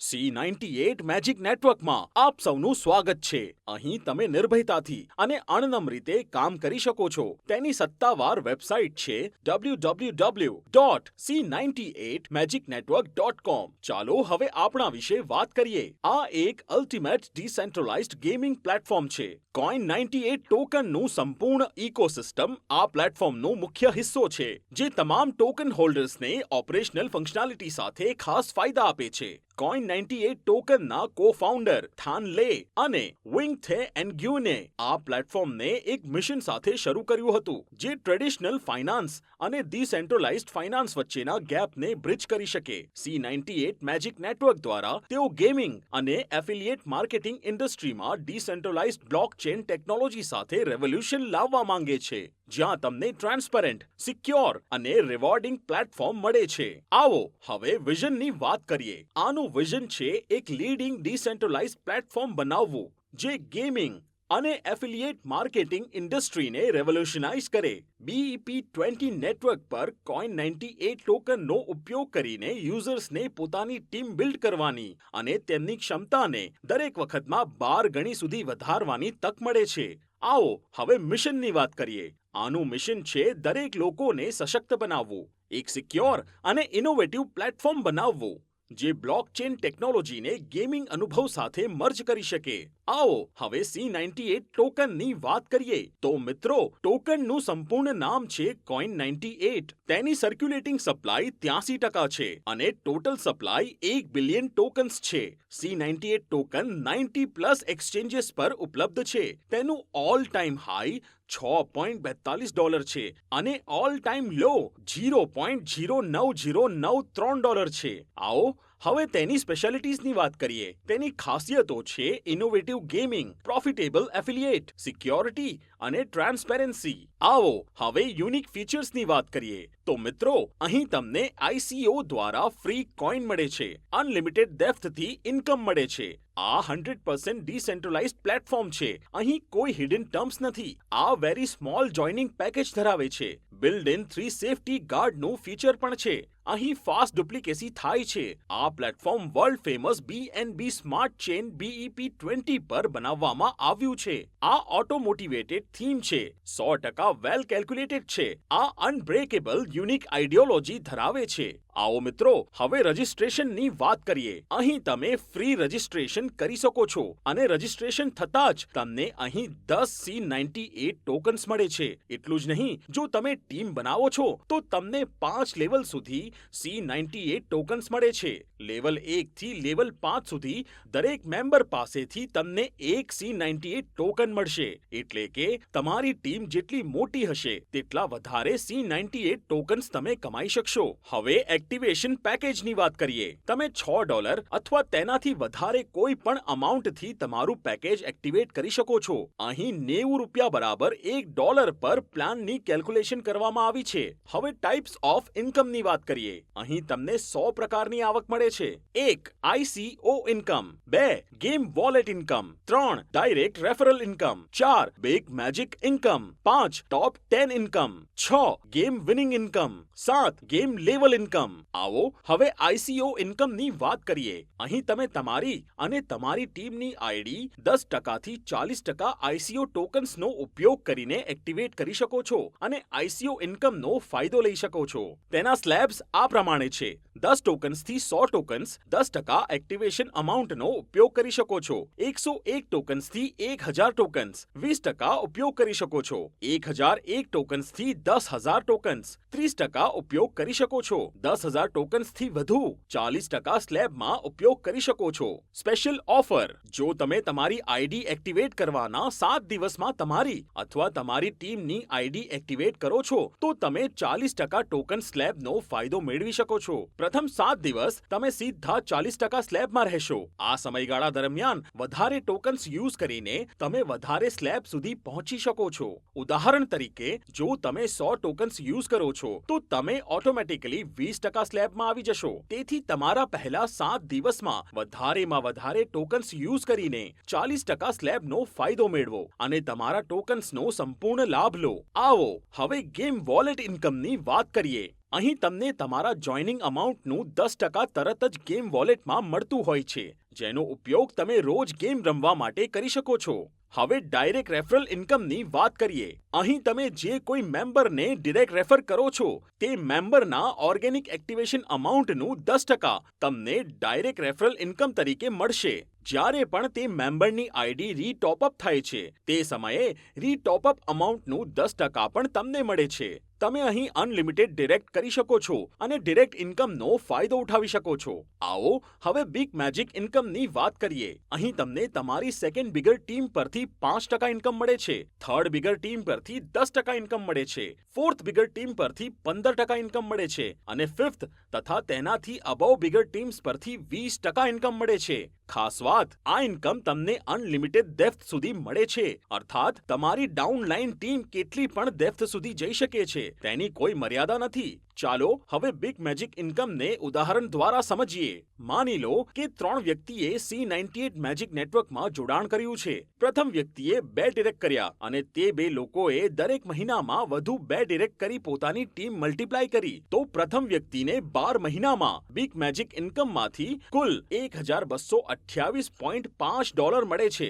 C98 magic નેટવર્કમાં આપ સૌનું સ્વાગત છે. અહીં તમે નિર્ભયતાથી અને અણનમ રીતે કામ કરી શકો છો. તેની સત્તાવાર વેબસાઇટ છે www.c98magicnetwork.com. ચાલો હવે આપણા વિશે વાત કરીએ. આ એક અલ્ટિમેટ ડિસેન્ટ્રલાઇઝ્ડ ગેમિંગ પ્લેટફોર્મ છે. Coin98 ટોકનનું સંપૂર્ણ ઇકોસિસ્ટમ આ પ્લેટફોર્મનો મુખ્ય હિસ્સો છે, જે તમામ ટોકન હોલ્ડર્સને ઓપરેશનલ ફંક્શનાલિટી સાથે ખાસ ફાયદા આપે છે. Coin98 ટોકનના કો-ફાઉન્ડર થાન લે અને વિંગ થે એન્ગ્યુને આ પ્લેટફોર્મને એક મિશન સાથે શરૂ કર્યું હતું, જે ટ્રેડિશનલ ફાઇનાન્સ અને ડિસેન્ટ્રલાઇઝ્ડ ફાઇનાન્સ વચ્ચેના ગેપને બ્રિજ કરી શકે. C98 મેજિક નેટવર્ક દ્વારા તેઓ ગેમિંગ અને એફિલિએટ માર્કેટિંગ ઇન્ડસ્ટ્રીમાં ડિસેન્ટ્રલાઇઝ્ડ બ્લોકચેન ટેકનોલોજી સાથે રેવોલ્યુશન લાવવા માંગે છે, જ્યાં તમને ટ્રાન્સપરન્ટ, સિક્યોર અને રિવોર્ડિંગ પ્લેટફોર્મ મળે છે. આવો હવે વિઝનની વાત કરીએ. આનું વિઝન છે એક લીડિંગ ડિસેન્ટ્રલાઇઝ્ડ પ્લેટફોર્મ બનાવવું, જે ગેમિંગ અને એફિલિએટ માર્કેટિંગ ઇન્ડસ્ટ્રીને રેવોલ્યુશનાઇઝ કરે. BEP20 નેટવર્ક પર Coin98 ટોકનનો ઉપયોગ કરીને યુઝર્સને પોતાની ટીમ બિલ્ડ કરવાની અને તેમની ક્ષમતાને દરેક વખતમાં 12 ગણી સુધી વધારવાની તક મળે છે. આવો હવે મિશનની વાત કરીએ. આનું મિશન છે દરેક લોકોને સશક્ત બનાવવું, એક સિક્યોર અને ઇનોવેટિવ પ્લેટફોર્મ બનાવવું, જે બ્લોકચેન ટેકનોલોજીને ગેમિંગ અનુભવ સાથે મર્જ કરી શકે. આવો હવે C98 ટોકનની વાત કરીએ. તો મિત્રો, ટોકનનું સંપૂર્ણ નામ છે Coin98. તેની સર્ક્યુલેટિંગ સપ્લાય 83% છે અને ટોટલ સપ્લાય 1 બિલિયન ટોકન્સ છે. C98 ટોકન 90+ એક્સચેન્જીસ પર ઉપલબ્ધ છે. તેનું ઓલ ટાઈમ હાઈ $6.42 છે અને ઓલ ટાઈમ લો $0.09093 છે. આવો હવે તેની સ્પેશિયાલિટીઝની વાત કરીએ. તેની ખાસિયતો છે ઇનોવેટિવ ગેમિંગ, પ્રોફિટેબલ એફિલિએટ, સિક્યોરિટી અને ટ્રાન્સપેરન્સી. આવો હવે યુનિક ફીચર્સની વાત કરીએ. તો મિત્રો, અહીં તમને ICO દ્વારા ફ્રી કોઈન મળે છે, અનલિમિટેડ ડેપ્થથી ઇન્કમ મળે છે. આ 100% ડિસેન્ટ્રલાઇઝ્ડ પ્લેટફોર્મ છે. અહીં કોઈ હિડન ટર્મ્સ નથી. આ વેરી સ્મોલ જોઇનિંગ પેકેજ ધરાવે છે. બિલ્ડ ઇન 3 સેફ્ટી ગાર્ડનું ફીચર પણ છે. અહીં ફાસ્ટ ડુપ્લિકેસી થાય છે. આ platform world famous BNB smart chain BEP20 પર બનાવવામાં આવ્યું છે. આ ઓટોમોટિવેટેડ થીમ છે, 100% વેલ કેલ્ક્યુલેટેડ છે. આ અનબ્રેકેબલ યુનિક આઈડિયોલોજી ધરાવે છે. આવો મિત્રો, હવે રજિસ્ટ્રેશનની વાત કરીએ. અહીં તમે ફ્રી રજિસ્ટ્રેશન કરી શકો છો અને રજિસ્ટ્રેશન થતાં જ તમને અહીં 10 C98 ટોકન્સ મળે છે. એટલું જ નહીં, જો તમે ટીમ બનાવો છો તો તમને 5 લેવલ સુધી C98 ટોકન્સ મળે છે. લેવલ 1 થી લેવલ 5 સુધી દરેક મેમ્બર પાસેથી તમને એક C98 ટોકન મળશે. એટલે કે તમારી ટીમ જેટલી મોટી હશે તેટલા વધારે C98 ટોકન્સ તમે કમાઈ શકશો. હવે એક્ટિવેશન પેકેજની વાત કરીએ. તમે $6 અથવા તેનાથી વધારે કોઈ પણ અમાઉન્ટથી તમારું પેકેજ એક્ટિવેટ કરી શકો છો. અહીં $90 બરાબર $1 પર પ્લાનની કેલ્ક્યુલેશન કરવામાં આવી છે. હવે ટાઈપ્સ ઓફ ઇન્કમની વાત કરીએ. અહીં તમને 100 પ્રકારની આવક મળે છે. 1. ICO income, 2. Game wallet income, 3. Direct referral income, 4. Big magic income, 5. ટોપ 10 income, 6. Game winning income, 7. Game level income. આવો હવે ICO ઇન્કમની વાત કરીએ. અહીં તમે તમારી અને તમારી ટીમની આઈડી 10% થી 40% ICO ટોકન્સનો ઉપયોગ કરીને એક્ટિવેટ કરી શકો છો અને ICO ઇન્કમનો ફાયદો લઈ શકો છો. તેના સ્લેબ્સ આ પ્રમાણે છે. 10 ટોકન્સથી 100 ટોકન્સ 10% એક્ટિવેશન અમાઉન્ટનો ઉપયોગ કરી શકો છો. 101 ટોકન્સથી 1000 ટોકન્સ 20% ઉપયોગ કરી શકો છો. 1001 ટોકન્સથી 10,000 ટોકન્સ 30% ઉપયોગ કરી શકો છો. 10,000 ટોકન્સથી વધુ 40% સ્લેબમાં ઉપયોગ કરી શકો છો. સ્પેશિયલ ઓફર: જો તમે તમારી આઈડી એક્ટિવેટ કરવાના 7 દિવસમાં તમારી અથવા તમારી ટીમની આઈડી એક્ટિવેટ કરો છો તો તમે 40% ટોકન સ્લેબનો ફાયદો મેળવી શકો છો. પ્રથમ 7 દિવસ તમે સીધા 40% સ્લેબમાં રહેશો. આ સમયગાળા દરમિયાન વધારે ટોકન્સ યુઝ કરીને તમે વધારે સ્લેબ સુધી પહોંચી શકો છો. ઉદાહરણ તરીકે, જો તમે 100 ટોકન્સ યુઝ કરો છો તો તમે ઓટોમેટિકલી 20% સ્લેબમાં આવી જશો. તેથી તમારા પહેલા 7 દિવસમાં વધારેમાં વધારે ટોકન્સ યુઝ કરીને 40% સ્લેબનો ફાયદો મેળવો અને તમારા ટોકન્સનો સંપૂર્ણ લાભ લો. આવો હવે ગેમ વોલેટ ઇન્કમની વાત કરીએ. અહીં તમને તમારા જોઈનિંગ અમાઉન્ટનું 10% તરત જ ગેમ વોલેટમાં મળતું હોય છે, જેનો ઉપયોગ તમે રોજ ગેમ રમવા માટે કરી શકો છો. હવે ડાયરેક્ટ રેફરલ ઇન્કમની વાત કરીએ. અહીં તમે જે કોઈ મેમ્બરને ડિરેક્ટ રેફર કરો છો તે મેમ્બરના ઓર્ગેનિક એક્ટિવેશન અમાઉન્ટનું 10% તમને ડાયરેક્ટ રેફરલ ઇન્કમ તરીકે મળશે. જ્યારે પણ તે મેમ્બરની આઈડી રીટોપઅપ થાય છે તે સમયે રીટોપઅપ અમાઉન્ટનું 10% પણ તમને મળે છે. તમે અહીં અનલિમિટેડ ડિરેક્ટ કરી શકો છો અને ડિરેક્ટ ઇન્કમનો ફાયદો ઉઠાવી શકો છો. આવો હવે બિગ મેજિક ઇન્કમની વાત કરીએ. અહીં તમને તમારી સેકન્ડ બિગર ટીમ પરથી 5% ઇન્કમ મળે છે, થર્ડ બિગર ટીમ પરથી 10% ઇન્કમ મળે છે, ફોર્થ બિગર ટીમ પરથી 15% ઇન્કમ મળે છે અને ફિફ્થ તથા તેનાથી અબવ બિગર ટીમ્સ પરથી 20% ઇન્કમ મળે છે. ખાસ વાત, આ ઇન્કમ તમને અનલિમિટેડ ડેપ્થ સુધી મળે છે, અર્થાત તમારી ડાઉનલાઇન ટીમ કેટલી પણ ડેપ્થ સુધી જઈ શકે છે, તેની કોઈ મર્યાદા નથી. ચાલો હવે બિગ મેજિક ઇન્કમને ઉદાહરણ દ્વારા સમજીએ. માની લો કે 3 વ્યક્તિએ C98 મેજિક નેટવર્કમાં જોડાણ કર્યું છે. પ્રથમ વ્યક્તિએ 2 ડિરેક્ટ કર્યા અને તે 2 લોકોએ દરેક મહિનામાં વધુ 2 ડિરેક્ટ કરી પોતાની ટીમ મલ્ટીપ્લાય કરી. તો પ્રથમ વ્યક્તિને 12 મહિનામાં બિગ મેજિક ઇન્કમમાંથી કુલ $1028.5 મળે છે.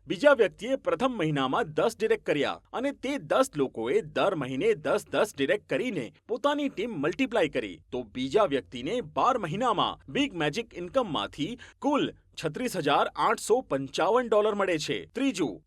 બીજા વ્યક્તિએ પ્રથમ મહિનામાં 10 ડિરેક્ટ કર્યા અને તે 10 લોકોએ દર મહિને 10 ડિરેક્ટ કરીને પોતાની ટીમ મલ્ટીપ્લાય કરી. તો બીજા વ્યક્તિને 12 મહિનામાં બિગ મેજિક ઇન્કમમાંથી કુલ $36,855 મળે છે.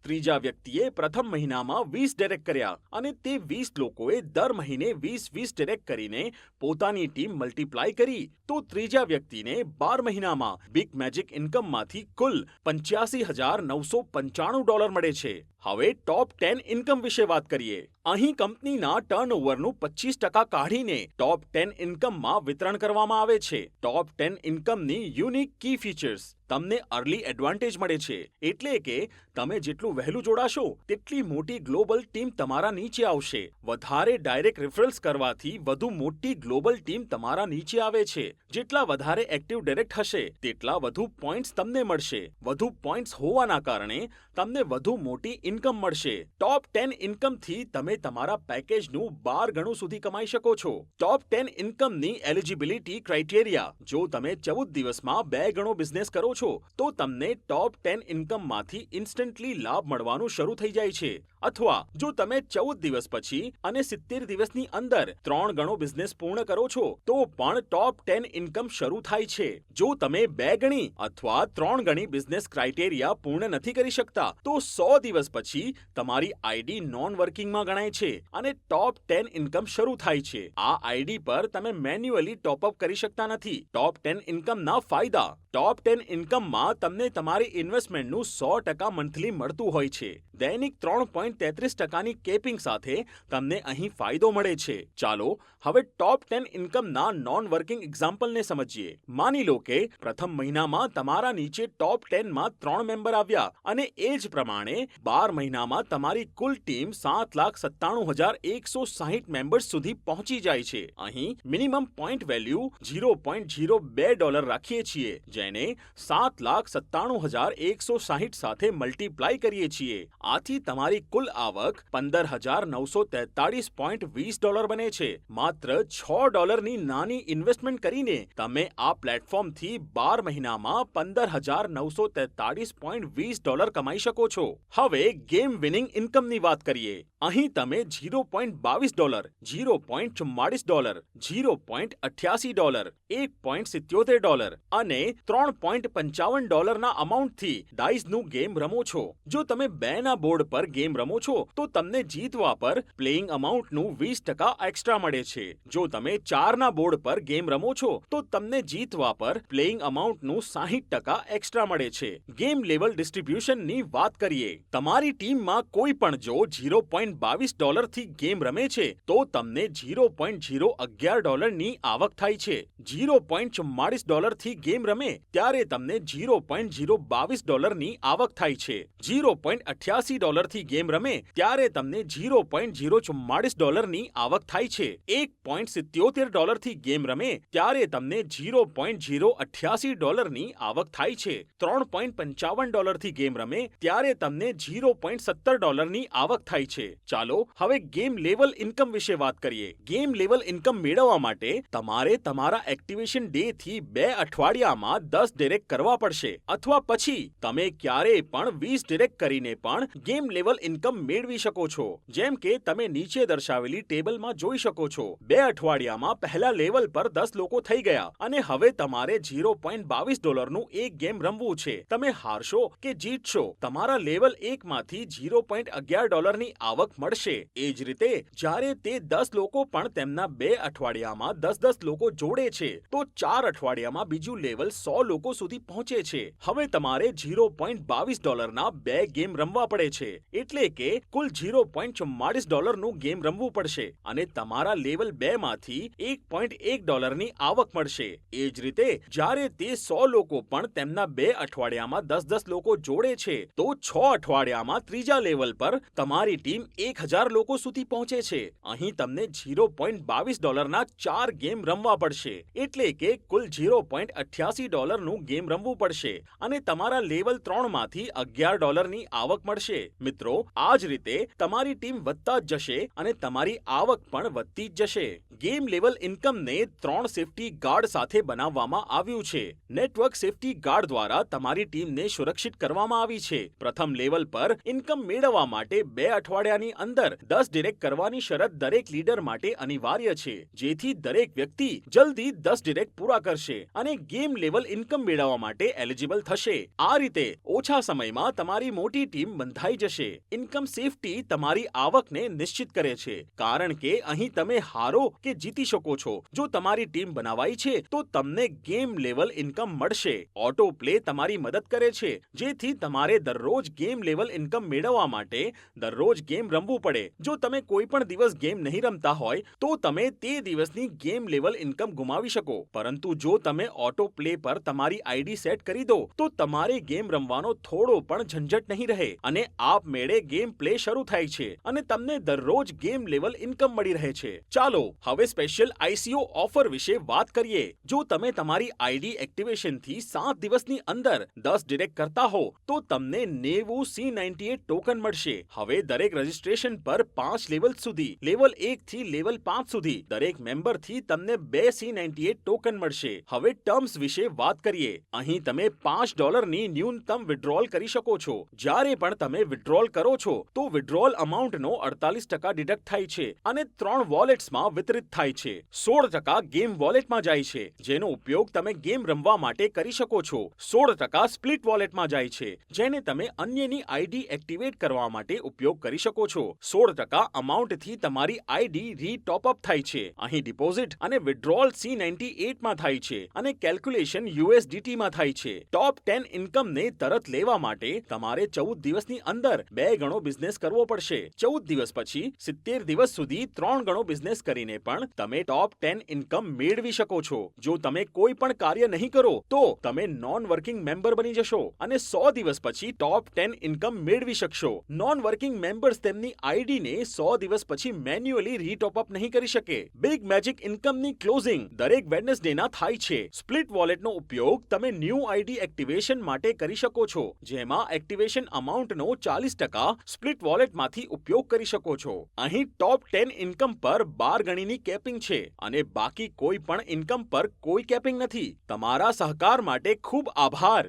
ત્રીજા વ્યક્તિએ પ્રથમ મહિનામાં 20 ડિરેક્ટ કર્યા અને તે 20 લોકોએ દર મહિને 20 ડિરેક્ટ કરીને પોતાની ટીમ મલ્ટીપ્લાય કરી. તો ત્રીજા વ્યક્તિને 12 મહિનામાં બિગ મેજિક ઇન્કમમાંથી કુલ $85,995 મળે છે. હવે ટોપ 10 ઇન્કમ વિશે વાત કરીએ. અહીં કંપનીના ટર્નઓવરનું 25% કાઢીને ટોપ 10 ઇન્કમમાં વિતરણ કરવામાં આવે છે. ટોપ 10 ઇન્કમની યુનિક કી ફીચર્સ. તમને અર્લી એડવાન્ટેજ મળે છે, એટલે કે તમે જેટલું વહેલું જોડાશો તેટલી મોટી ગ્લોબલ ટીમ તમારા નીચે આવશે. વધારે ડાયરેક્ટ રેફરલ્સ કરવાથી વધુ મોટી ગ્લોબલ ટીમ તમારા નીચે આવે છે. જેટલા વધારે એક્ટિવ ડાયરેક્ટ હશે તેટલા વધુ પોઈન્ટ્સ તમને મળશે. વધુ પોઈન્ટ્સ હોવાના કારણે તમને વધુ મોટી ઇન્કમ મળશે. ટોપ 10 ઇન્કમથી તમે તમારા પેકેજનું 12 ગણું સુધી કમાઈ શકો છો. ટોપ 10 ઇન્કમની એલિજિબિલિટી ક્રાઇટેરિયા. જો તમે 14 દિવસમાં 2 ગણો બિઝનેસ કરો છો તો તમને ટોપ 10 ઇન્કમમાંથી ઇન્સ્ટન્ટલી લાભ મળવાનું શરૂ થઈ જાય છે. અથવા જો તમે 14 દિવસ પછી અને 70 દિવસની અંદર 3 ગણો બિઝનેસ પૂર્ણ કરો છો તો પણ ટોપ 10 ઇન્કમ શરૂ થાય છે. જો તમે 2 ગણી અથવા 3 ગણી બિઝનેસ ક્રાઇટેરિયા પૂર્ણ નથી કરી શકતા તો 100 દિવસ પછી તમારી આઈડી નોન વર્કિંગમાં ગણાય છે અને ટોપ 10 ઇન્કમ શરૂ થાય છે. આ આઈડી પર તમે મેન્યુઅલી ટોપઅપ કરી શકતા નથી. ટોપ 10 ઇન્કમના ફાયદા. ટોપ 10 ઇન્કમમાં તમને તમારી ઇન્વેસ્ટમેન્ટનું 100% મંથલી મળતું હોય છે. દૈનિક 3.33%ની કેપિંગ સાથે તમને અહીં ફાયદો મળે છે. ચાલો હવે ટોપ 10 ઇન્કમના નોન વર્કિંગ એક્ઝામ્પલને સમજીએ. માની લો કે પ્રથમ મહિનામાં તમારા નીચે ટોપ 10માં 3 મેમ્બર આવ્યા અને એ જ પ્રમાણે 12 મહિનામાં તમારી કુલ ટીમ 7,97,160 મેમ્બર્સ સુધી પહોંચી જાય છે. અહીં મિનિમમ પોઈન્ટ વેલ્યુ $0.02 રાખીએ છીએ, જેને 7,97,160 સાથે મલ્ટીપ્લાય કરીએ છીએ. આથી તમારી કુલ આવક $15,943.20 બને છે. માત્ર $6ની નાની ઇન્વેસ્ટમેન્ટ કરીને તમે આ પ્લેટફોર્મથી 12 મહિનામાં $15,943.20 કમાઈ શકો છો. હવે ગેમ વિનિંગ ઇન્કમની વાત કરીએ. અહીં તમે $0.22, $0.44, $0.88, $1.77 અને $3.55 ના અમાઉન્ટથી ડાઇસનું ગેમ રમો છો. જો તમે 2 ના બોર્ડ પર ગેમ રમો છો તો તમને જીતવા પર પ્લેઇંગ અમાઉન્ટનું 20% એક્સ્ટ્રા મળે છે. જો તમે 4 ના બોર્ડ પર ગેમ રમો છો તો તમને જીતવા પર પ્લેઇંગ અમાઉન્ટનું 60% એક્સ્ટ્રા મળે છે. ગેમ લેવલ ડિસ્ટ્રીબ્યુશનની વાત કરીએ. તમારી ટીમમાં કોઈ પણ જો $0.22 થી ગેમ રમે છે તો તમને $0.011ની આવક થાય છે. $0.44 થી ગેમ રમે ત્યારે તમને $0.022ની આવક થાય છે. $0.88 થી ગેમ રમે ત્યારે તમને $0.044ની આવક થાય છે. $1.77 થી ગેમ રમે ત્યારે તમને $0.088ની આવક થાય છે. $3.55 થી ગેમ રમે ત્યારે તમને $0.17ની આવક થાય છે. ચાલો હવે ગેમ લેવલ ઇન્કમ વિશે વાત કરીએ. ગેમ લેવલ ઇન્કમ મેળવવા માટે તમારે તમારા એક્ટિવેશન ડે થી 2 અઠવાડિયામાં 10 ડિરેક્ટ કરવા પડશે, અથવા પછી તમે ક્યારેય પણ 20 ડિરેક્ટ કરીને પણ ગેમ લેવલ ઇન્કમ મેળવી શકો છો. જેમ કે તમે નીચે દર્શાવેલી ટેબલમાં જોઈ શકો છો. 2 અઠવાડિયામાં પહેલા લેવલ પર 10 લોકો થઈ ગયા અને હવે તમારે $0.22 એક ગેમ રમવું છે. તમે હારશો કે જીતશો, તમારા લેવલ 1 માંથી $0.11 ની આવક મળશે. એ જ રીતે જ્યારે તે 10 લોકો પણ તેમના 2 અઠવાડિયામાં 10 લોકો જોડે છે તો 4 અઠવાડિયામાં બીજું લેવલ 100 લોકો સુધી પહોંચે છે. હવે તમારે $0.22 ના 2 ગેમ રમવા પડે છે, એટલે કે કુલ $0.44 નું ગેમ રમવું પડશે અને તમારા લેવલ 2 માંથી $1.1 ની આવક મળશે. એ જ રીતે જ્યારે તે 100 લોકો પણ તેમના 2 અઠવાડિયામાં 10 લોકો જોડે છે તો 6 અઠવાડિયામાં ત્રીજા લેવલ પર તમારી ટીમ 1000 લોકો સુધી પહોંચે છે. અહીં તમને $0.22 ના 4 ગેમ રમવા પડશે, એટલે કે કુલ $0.88 નું ગેમ રમવું પડશે અને તમારા લેવલ 3 માંથી $11 ની આવક મળશે. મિત્રો, આ જ રીતે તમારી ટીમ વધતા જ જશે અને તમારી આવક પણ વધતી જ જશે. ગેમ લેવલ ઇન્કમને 3 સેફ્ટી ગાર્ડ સાથે બનાવવામાં આવ્યું છે. નેટવર્ક સેફ્ટી ગાર્ડ દ્વારા તમારી ટીમને સુરક્ષિત કરવામાં આવી છે. પ્રથમ લેવલ પર ઇન્કમ મેળવવા માટે 2 અઠવાડિયાની અંદર 10 ડિરેક્ટ કરવાની શરત દરેક લીડર માટે અનિવાર્ય છે, જેથી દરેક વ્યક્તિ જલ્દી 10 ડિરેક્ટ પૂરા કરશે અને ગેમ લેવલ ઇન્કમ મેળવવા માટે એલિજિબલ થશે. આ રીતે ઓછા સમયમાં તમારી મોટી ટીમ બંધાઈ જશે. ઇન્કમ સેફ્ટી તમારી આવકને નિશ્ચિત કરે છે, કારણ કે અહીં તમે હારો કે જીતી શકો છો. જો તમારી ટીમ બનાવાઈ છે તો તમને ગેમ લેવલ ઇન્કમ મળશે. ઓટો પ્લે તમારી મદદ કરે છે, જેથી તમારે દરરોજ ગેમ લેવલ ઇન્કમ મેળવવા માટે દરરોજ ગેમ રમવું પડે. જો તમે કોઈ પણ દિવસ ગેમ નહીં રમતા હોય તો તમે તે દિવસની ગેમ લેવલ ઇન્કમ ગુમાવી શકો. પરંતુ જો તમે ઓટો પ્લે પર તમારી આઈડી સેટ કરી દો તો તમારે ગેમ રમવાનો થોડો પણ ઝંઝટ નહીં રહે અને આપમેળે ગેમ પ્લે શરૂ થાય છે અને તમને દરરોજ ગેમ લેવલ ઇન્કમ મળી રહે છે. ચાલો હવે સ્પેશિયલ ICO ઓફર વિશે વાત કરીએ. જો તમે તમારી આઈડી એક્ટિવેશન થી 7 દિવસની અંદર 10 ડિરેક્ટ કરતા હો તો તમને 90 C98 ટોકન મળશે. હવે દરેક રજિસ્ટ્રેશન પર 5 લેવલ સુધી, લેવલ 1 થી લેવલ 5 સુધી દરેક મેમ્બર થી તમને 2 C98 ટોકન મળશે. હવે ટર્મ્સ વિશે વાત કરીએ. અહીં તમે $5 ની ન્યૂનતમ વિડ્રોલ કરી શકો છો. જ્યારે પણ તમે વિડ્રોલ કરો છો તો વિડ્રોલ અમાઉન્ટનો 48% ડિડક્ટ થાય છે અને 3 વોલેટ્સમાં વિતરિત થાય છે. 16% ગેમ વોલેટમાં જાય છે, જેનો ઉપયોગ તમે ગેમ રમવા માટે કરી શકો છો. 16% સ્પ્લિટ વોલેટમાં જાય છે, જેને તમે અન્યની આઈડી એક્ટિવેટ કરવા માટે ઉપયોગ કરી શકો છો. 16% અમાઉન્ટથી તમારી આઈડી રીટોપઅપ થાય છે. અહીં ડિપોઝિટ અને વિડ્રોલ C98 માં થાય છે અને કેલ્ક્યુલેશન USDT માં થાય છે. ટોપ 10 ઇન્કમને તરત લેવા માટે તમારે 14 દિવસની અંદર 2 ગણો બિઝનેસ કરવો પડશે. 14 દિવસ પછી 70 દિવસ સુધી 3 ગણો બિઝનેસ કરીને પણ તમે ટોપ 10 ઇન્કમ મેળવી શકો છો. જો તમે કોઈ પણ કાર્ય નહીં કરો તો તમે નોન વર્કિંગ મેમ્બર બની જશો અને 100 દિવસ પછી ટોપ 10 ઇન્કમ મેળવી શકશો. નોન વર્કિંગ મેમ્બર્સ તેમની આઈડીને 100 દિવસ પછી મેન્યુઅલી રીટોપઅપ નહીં કરી શકે. બિગ મેજિક ઇન્કમની ક્લોઝિંગ દરેક વેડનેસડેના થાય છે. સ્પ્લિટ વોલેટનો ઉપયોગ તમે ન્યૂ આઈડી એક્ટિવેશન માટે કરી શકો છો, જેમાં એક્ટિવેશન અમાઉન્ટનો 40% સ્પ્લિટ વોલેટમાંથી ઉપયોગ કરી શકો છો. અહીં ટોપ 10 ઇન્કમ પર 12 ગણીની કેપિંગ છે અને બાકી કોઈ પણ ઇન્કમ પર કોઈ કેપિંગ નથી. તમારા સહકાર માટે ખૂબ આભાર.